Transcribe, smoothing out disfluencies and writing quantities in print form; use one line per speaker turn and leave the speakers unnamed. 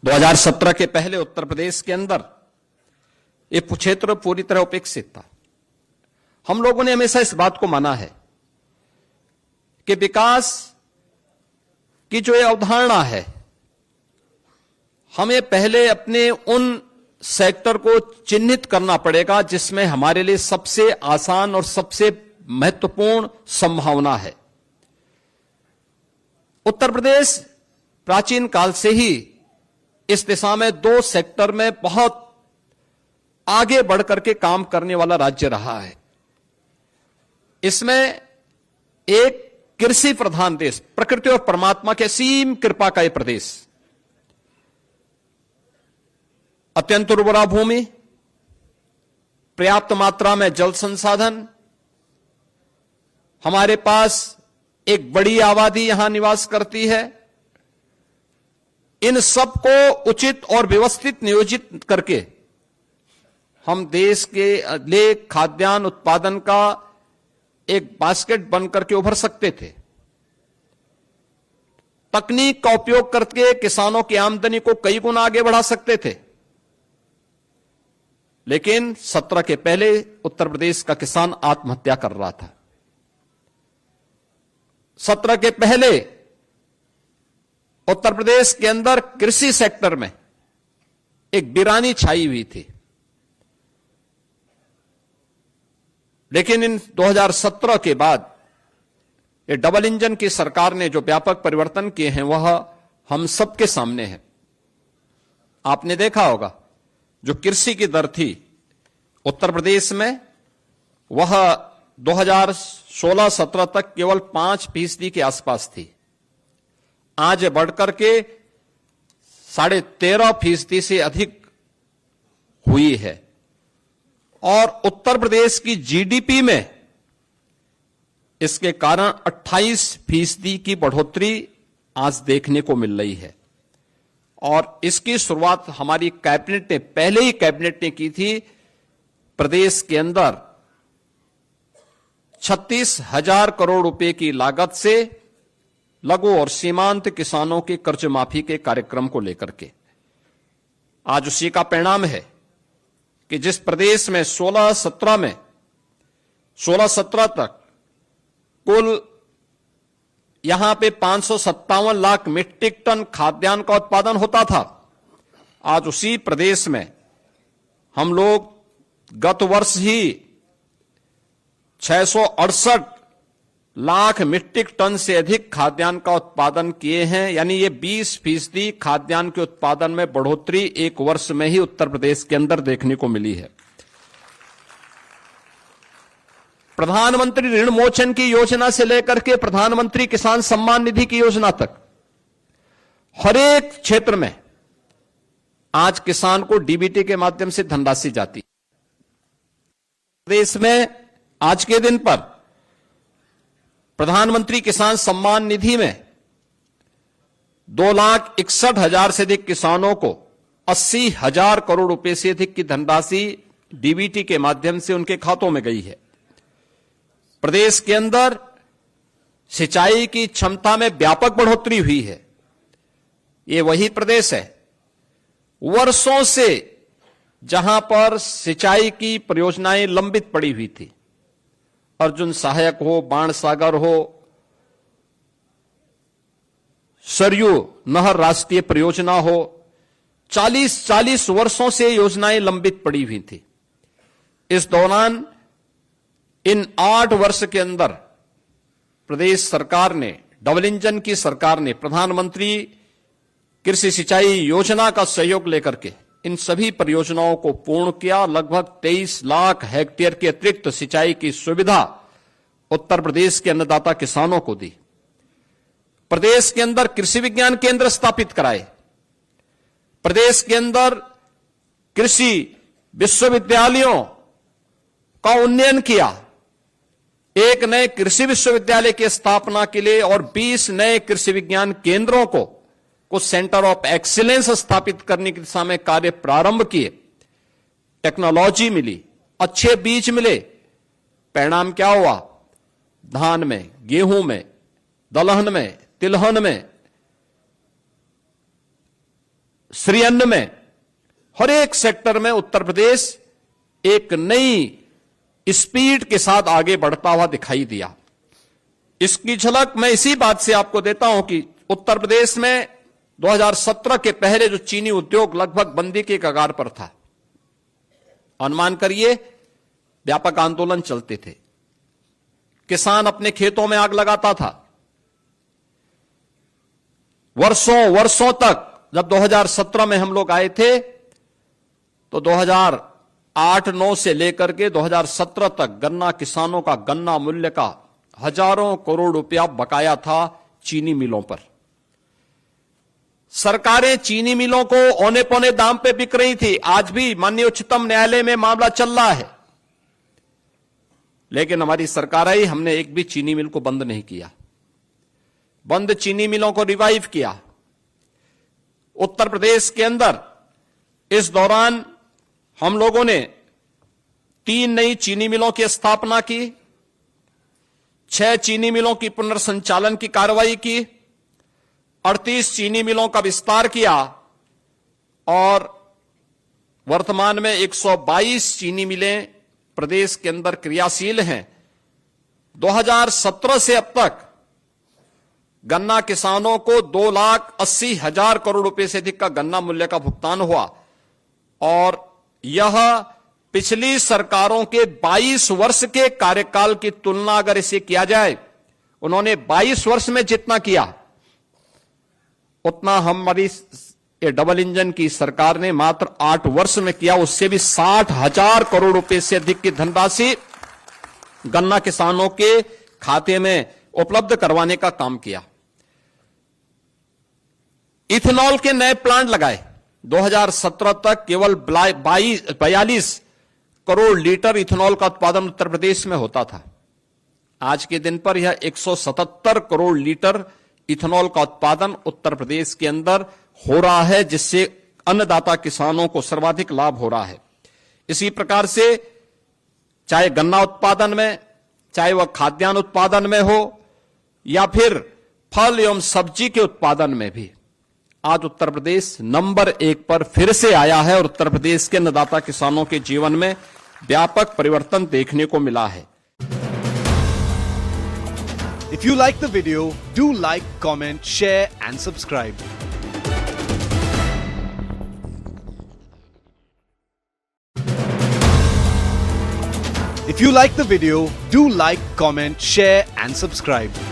2017 के पहले उत्तर प्रदेश के अंदर ये क्षेत्र पूरी तरह उपेक्षित था। हम लोगों ने हमेशा इस बात को माना है कि विकास की जो ये अवधारणा है, हमें पहले अपने उन सेक्टर को चिन्हित करना पड़ेगा जिसमें हमारे लिए सबसे आसान और सबसे महत्वपूर्ण संभावना है। उत्तर प्रदेश प्राचीन काल से ही इस दिशा में दो सेक्टर में बहुत आगे बढ़कर के काम करने वाला राज्य रहा है। इसमें एक कृषि प्रधान देश, प्रकृति और परमात्मा के असीम कृपा का यह प्रदेश, अत्यंत उर्वरा भूमि, पर्याप्त मात्रा में जल संसाधन, हमारे पास एक बड़ी आबादी यहां निवास करती है। इन सब को उचित और व्यवस्थित नियोजित करके हम देश के लिए खाद्यान्न उत्पादन का एक बास्केट बनकर के उभर सकते थे। तकनीक का उपयोग करके किसानों की आमदनी को कई गुना आगे बढ़ा सकते थे। लेकिन 17 के पहले उत्तर प्रदेश का किसान आत्महत्या कर रहा था। 17 के पहले उत्तर प्रदेश के अंदर कृषि सेक्टर में एक वीरानी छाई हुई थी। लेकिन इन 2017 के बाद ये डबल इंजन की सरकार ने जो व्यापक परिवर्तन किए हैं वह हम सबके सामने है। आपने देखा होगा जो कृषि की दर थी उत्तर प्रदेश में, वह 2016-17 तक केवल 5% के आसपास थी। आज बढ़कर के 13.5% से अधिक हुई है। और उत्तर प्रदेश की जीडीपी में इसके कारण 28% की बढ़ोतरी आज देखने को मिल रही है। और इसकी शुरुआत हमारी कैबिनेट ने, पहले ही कैबिनेट ने की थी। प्रदेश के अंदर 36,000 करोड़ रुपए की लागत से लघु और सीमांत किसानों के कर्ज माफी के कार्यक्रम को लेकर के आज उसी का परिणाम है कि जिस प्रदेश में 16-17 तक कुल यहां पे 557 लाख मीट्रिक टन खाद्यान्न का उत्पादन होता था, आज उसी प्रदेश में हम लोग गत वर्ष ही 668 लाख मीट्रिक टन से अधिक खाद्यान्न का उत्पादन किए हैं। यानी ये 20% खाद्यान्न के उत्पादन में बढ़ोतरी एक वर्ष में ही उत्तर प्रदेश के अंदर देखने को मिली है। प्रधानमंत्री ऋण मोचन की योजना से लेकर के प्रधानमंत्री किसान सम्मान निधि की योजना तक हर एक क्षेत्र में आज किसान को डीबीटी के माध्यम से धनराशि जाती है। प्रदेश में आज के दिन पर प्रधानमंत्री किसान सम्मान निधि में 2,61,000 से अधिक किसानों को 80,000 करोड़ रुपए से अधिक की धनराशि डीबीटी के माध्यम से उनके खातों में गई है। प्रदेश के अंदर सिंचाई की क्षमता में व्यापक बढ़ोतरी हुई है। ये वही प्रदेश है वर्षों से जहां पर सिंचाई की परियोजनाएं लंबित पड़ी हुई थी। अर्जुन सहायक हो, बाणसागर हो, सरयू नहर राष्ट्रीय परियोजना हो, 40 वर्षों से योजनाएं लंबित पड़ी हुई थी। इस दौरान इन 8 वर्ष के अंदर प्रदेश सरकार ने, डबल इंजन की सरकार ने प्रधानमंत्री कृषि सिंचाई योजना का सहयोग लेकर के इन सभी परियोजनाओं को पूर्ण किया। लगभग 23 लाख हेक्टेयर के अतिरिक्त सिंचाई की सुविधा उत्तर प्रदेश के अन्नदाता किसानों को दी। प्रदेश के अंदर कृषि विज्ञान केंद्र स्थापित कराए। प्रदेश के अंदर कृषि विश्वविद्यालयों का उन्नयन किया। एक नए कृषि विश्वविद्यालय की स्थापना के लिए और 20 नए कृषि विज्ञान केंद्रों को सेंटर ऑफ एक्सीलेंस स्थापित करने की दिशा में कार्य प्रारंभ किए। टेक्नोलॉजी मिली, अच्छे बीज मिले। परिणाम क्या हुआ? धान में, गेहूं में, दलहन में, तिलहन में श्रीअन्न में, हर एक सेक्टर में उत्तर प्रदेश एक नई स्पीड के साथ आगे बढ़ता हुआ दिखाई दिया। इसकी झलक मैं इसी बात से आपको देता हूं कि उत्तर प्रदेश में 2017 के पहले जो चीनी उद्योग लगभग बंदी के कगार पर था, अनुमान करिए व्यापक आंदोलन चलते थे, किसान अपने खेतों में आग लगाता था, वर्षों वर्षों तक। जब 2017 में हम लोग आए थे तो 2008-9 से लेकर के 2017 तक गन्ना किसानों का गन्ना मूल्य का हजारों करोड़ रुपया बकाया था चीनी मिलों पर। सरकारें चीनी मिलों को औने पौने दाम पे बिक रही थी। आज भी माननीय उच्चतम न्यायालय में मामला चल रहा है, लेकिन हमारी सरकार आई, हमने एक भी चीनी मिल को बंद नहीं किया। बंद चीनी मिलों को रिवाइव किया। उत्तर प्रदेश के अंदर इस दौरान हम लोगों ने 3 नई चीनी मिलों की स्थापना की, 6 चीनी मिलों की पुनर्संचालन की कार्रवाई की, 38 चीनी मिलों का विस्तार किया और वर्तमान में 122 चीनी मिलें प्रदेश के अंदर क्रियाशील हैं। 2017 से अब तक गन्ना किसानों को 2,80,000 करोड़ रुपए से अधिक का गन्ना मूल्य का भुगतान हुआ और यह पिछली सरकारों के 22 वर्ष के कार्यकाल की तुलना अगर इसे किया जाए, उन्होंने 22 वर्ष में जितना किया उतना हमारी डबल इंजन की सरकार ने मात्र 8 वर्ष में किया। उससे भी 60,000 करोड़ रुपए से अधिक की धनराशि गन्ना किसानों के खाते में उपलब्ध करवाने का काम किया। इथेनॉल के नए प्लांट लगाए। 2017 तक केवल 42 करोड़ लीटर इथेनॉल का उत्पादन उत्तर प्रदेश में होता था। आज के दिन पर यह 177 करोड़ लीटर इथेनॉल का उत्पादन उत्तर प्रदेश के अंदर हो रहा है, जिससे अन्नदाता किसानों को सर्वाधिक लाभ हो रहा है। इसी प्रकार से चाहे गन्ना उत्पादन में, चाहे वह खाद्यान्न उत्पादन में हो या फिर फल एवं सब्जी के उत्पादन में भी आज उत्तर प्रदेश नंबर 1 पर फिर से आया है और उत्तर प्रदेश के अन्नदाता किसानों के जीवन में व्यापक परिवर्तन देखने को मिला है।
If you like the video, do like, comment, share and subscribe. If you like the video, do like, comment, share and subscribe.